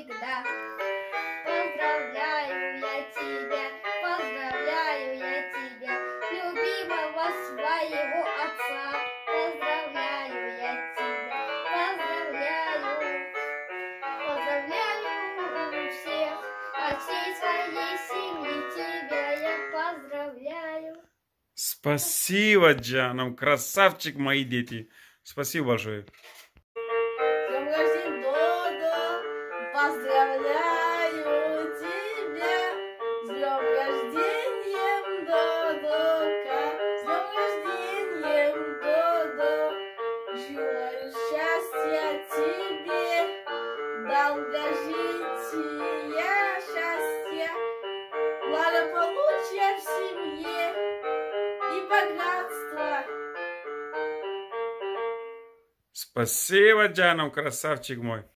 всегда. Поздравляю я тебя, любимого своего отца. Поздравляю я тебя, поздравляю всех, от всей своей семьи тебя я поздравляю. Спасибо, Джаном, красавчик, мои дети. Спасибо большое. С днем рождения, Додо! Поздравляю тебя! С днем рождения, Додока! С днем рождения, Додо! Желаю счастья тебе, долгожития, счастья, благополучия в семье и богатства. Спасибо, Джаном, красавчик мой.